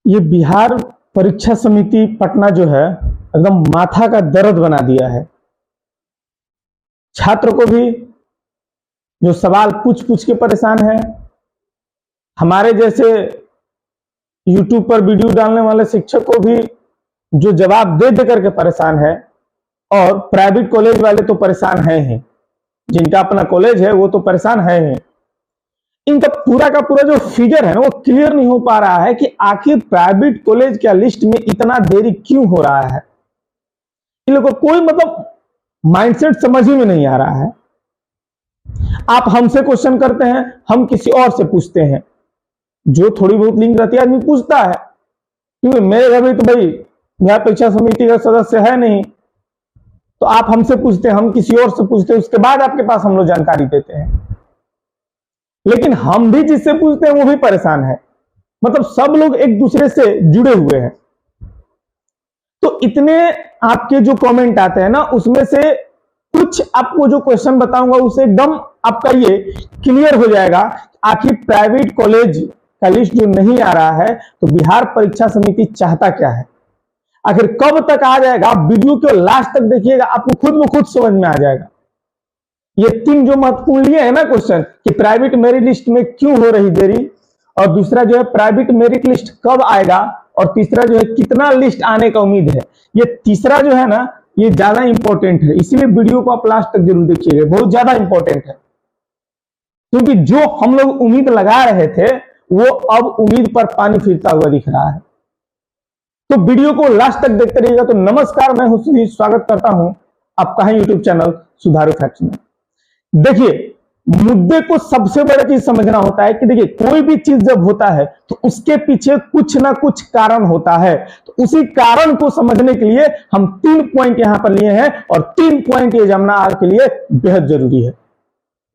ये बिहार परीक्षा समिति पटना जो है एकदम माथा का दर्द बना दिया है। छात्र को भी जो सवाल पूछ पूछ के परेशान है, हमारे जैसे YouTube पर वीडियो डालने वाले शिक्षक को भी जो जवाब दे दे करके परेशान है, और प्राइवेट कॉलेज वाले तो परेशान है ही, जिनका अपना कॉलेज है वो तो परेशान है ही। इनका पूरा का पूरा जो फिगर है ना वो क्लियर नहीं हो पा रहा है कि आखिर प्राइवेट कॉलेज के लिस्ट में इतना देरी क्यों हो रहा है। इन लोगों को कोई माइंडसेट समझ ही में नहीं आ रहा है। आप हमसे क्वेश्चन करते हैं, हम किसी और से पूछते हैं। जो थोड़ी बहुत लिंक रहती है आदमी पूछता है, क्योंकि मेरे घर में तो भाई बिहार परीक्षा समिति का सदस्य है नहीं, तो आप हमसे पूछते हैं, हम किसी और से पूछते हैं, उसके बाद आपके पास हम लोग जानकारी देते हैं। लेकिन हम भी जिससे पूछते हैं वो भी परेशान है। सब लोग एक दूसरे से जुड़े हुए हैं। तो इतने आपके जो कमेंट आते हैं ना, उसमें से कुछ आपको जो क्वेश्चन बताऊंगा उसे एकदम आपका ये क्लियर हो जाएगा। आखिर प्राइवेट कॉलेज का लिस्ट जो नहीं आ रहा है तो बिहार परीक्षा समिति चाहता क्या है, आखिर कब तक आ जाएगा। वीडियो को लास्ट तक देखिएगा, आपको खुद में खुद समझ में आ जाएगा। ये तीन जो महत्वपूर्ण लिए है ना क्वेश्चन, कि प्राइवेट मेरिट लिस्ट में क्यों हो रही देरी, और दूसरा जो है प्राइवेट मेरिट लिस्ट कब आएगा, और तीसरा जो है कितना लिस्ट आने का उम्मीद है। ये तीसरा जो है ना ये ज्यादा इंपॉर्टेंट है, इसीलिए वीडियो को आप लास्ट तक जरूर देखिएगा, बहुत ज्यादा इंपॉर्टेंट है। क्योंकि जो हम लोग उम्मीद लगा रहे थे वो अब उम्मीद पर पानी फिरता हुआ दिख रहा है। तो वीडियो को लास्ट तक देखते रहिएगा। तो नमस्कार, मैं हूं, स्वागत करता हूं आपका है यूट्यूब चैनल सुधारू फैक्ट्स में। देखिए, मुद्दे को सबसे बड़ा चीज समझना होता है कि देखिए कोई भी चीज जब होता है तो उसके पीछे कुछ ना कुछ कारण होता है। तो उसी कारण को समझने के लिए हम 3 पॉइंट यहां पर लिए हैं, और 3 पॉइंट एग्जामिनर के लिए बेहद जरूरी है।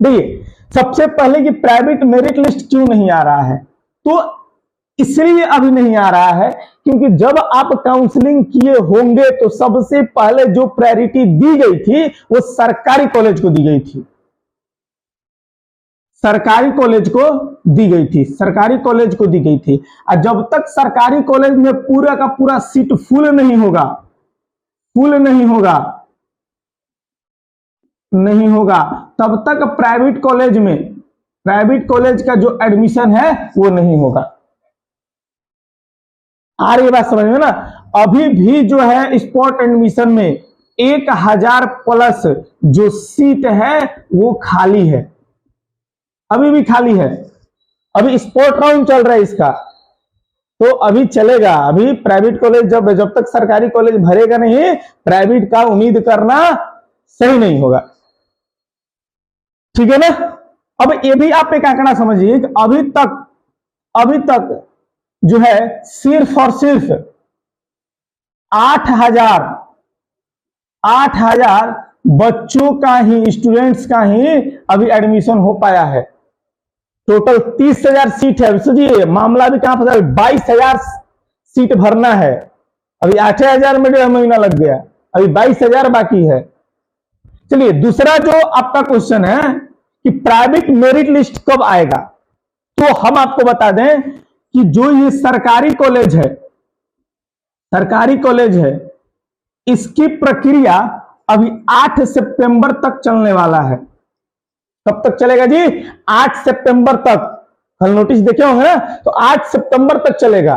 देखिए, सबसे पहले कि प्राइवेट मेरिट लिस्ट क्यों नहीं आ रहा है, तो इसलिए अभी नहीं आ रहा है क्योंकि जब आप काउंसलिंग किए होंगे तो सबसे पहले जो प्रायोरिटी दी गई थी वो सरकारी कॉलेज को दी गई थी। सरकारी कॉलेज को दी गई थी, सरकारी कॉलेज को दी गई थी। और जब तक सरकारी कॉलेज में पूरा का पूरा सीट फुल नहीं होगा, तब तक प्राइवेट कॉलेज का जो एडमिशन है वो नहीं होगा। आ रही बात समझ में ना। अभी भी जो है स्पॉट एडमिशन में 1000 प्लस जो सीट है वो खाली है, अभी भी खाली है। अभी स्पॉट राउंड चल रहा है इसका, तो अभी चलेगा। अभी प्राइवेट कॉलेज जब तक सरकारी कॉलेज भरेगा नहीं, प्राइवेट का उम्मीद करना सही नहीं होगा। ठीक है ना। अब ये भी आप एक आंकड़ा समझिए कि अभी तक जो है सिर्फ और सिर्फ 8000 बच्चों का ही, स्टूडेंट्स का ही अभी एडमिशन हो पाया है। टोटल 30,000 सीट है। सोचिए मामला भी कहां फंसा, 22,000 सीट भरना है। अभी 8,000 में 1.5 महीना लग गया, अभी 22,000 बाकी है। चलिए, दूसरा जो आपका क्वेश्चन है कि प्राइवेट मेरिट लिस्ट कब आएगा, तो हम आपको बता दें कि जो ये सरकारी कॉलेज है इसकी प्रक्रिया अभी 8 सितंबर तक चलने वाला है। कब तक चलेगा जी? 8 सितंबर तक। कल नोटिस देखे होंगे ना, तो 8 सितंबर तक चलेगा।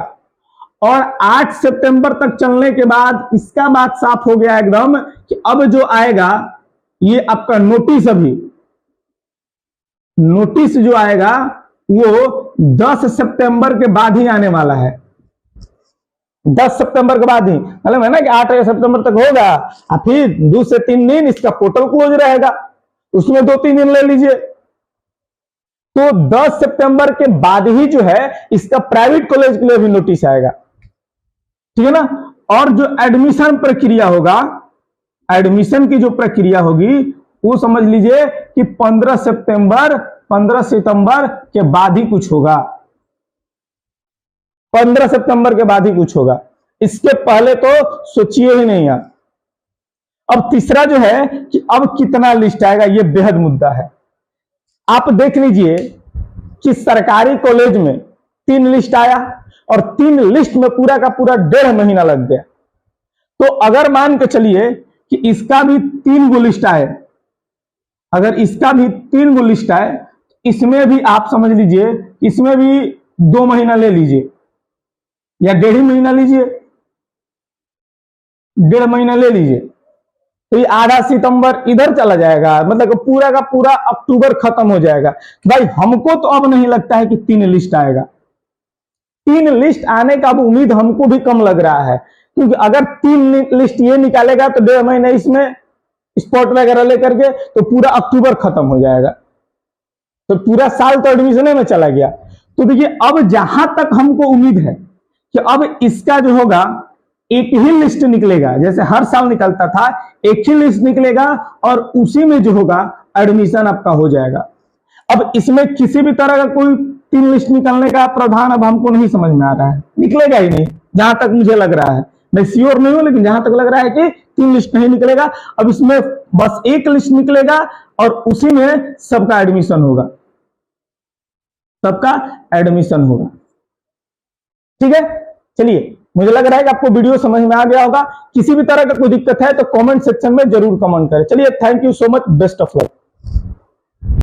और 8 सितंबर तक चलने के बाद इसका बात साफ हो गया एकदम कि अब जो आएगा ये आपका नोटिस जो आएगा वो 10 सितंबर के बाद ही आने वाला है। 10 सितंबर के बाद ही, मतलब है ना कि 8 सितंबर तक होगा, और फिर 2 से 3 दिन इसका पोर्टल क्लोज रहेगा, उसमें 2-3 दिन ले लीजिए। तो 10 सितंबर के बाद ही जो है इसका प्राइवेट कॉलेज के लिए भी नोटिस आएगा। ठीक है ना। और जो एडमिशन की जो प्रक्रिया होगी वो समझ लीजिए कि 15 सितंबर के बाद ही कुछ होगा। 15 सितंबर के बाद ही कुछ होगा, इसके पहले तो सोचिए ही नहीं आप। अब तीसरा जो है कि अब कितना लिस्ट आएगा, यह बेहद मुद्दा है। आप देख लीजिए कि सरकारी कॉलेज में 3 लिस्ट आया और 3 लिस्ट में पूरा का पूरा 1.5 महीना लग गया। तो अगर मान के चलिए कि इसका भी 3 गो लिस्ट आए, अगर इसका भी 3 गो लिस्ट आए, इसमें भी आप समझ लीजिए, इसमें भी 2 महीना ले लीजिए या 1.5 महीना लीजिए, 1.5 महीना ले लीजिए, तो ये आधा सितंबर इधर चला जाएगा, मतलब पूरा का पूरा अक्टूबर खत्म हो जाएगा। भाई हमको तो अब नहीं लगता है कि 3 लिस्ट आएगा। 3 लिस्ट आने का अब उम्मीद हमको भी कम लग रहा है, क्योंकि अगर 3 लिस्ट ये निकालेगा तो 1.5 महीने इसमें स्पॉट वगैरह लेकर के तो पूरा अक्टूबर खत्म हो जाएगा, तो पूरा साल तो एडमिशन में चला गया। तो देखिए अब जहां तक हमको उम्मीद है कि अब इसका जो होगा एक ही लिस्ट निकलेगा, जैसे हर साल निकलता था, एक ही लिस्ट निकलेगा और उसी में जो होगा एडमिशन आपका हो जाएगा। अब इसमें किसी भी तरह का कोई 3 लिस्ट निकलने का प्रावधान अब हमको नहीं समझ में आ रहा है, निकलेगा ही नहीं जहां तक मुझे लग रहा है। मैं श्योर नहीं हूं, लेकिन जहां तक लग रहा है कि 3 लिस्ट नहीं निकलेगा। अब इसमें बस एक लिस्ट निकलेगा और उसी में सबका एडमिशन होगा, सबका एडमिशन होगा। ठीक है, चलिए, मुझे लग रहा है कि आपको वीडियो समझ में आ गया होगा। किसी भी तरह का कोई दिक्कत है तो कमेंट सेक्शन में जरूर कमेंट करें। चलिए, thank you so much, best of luck.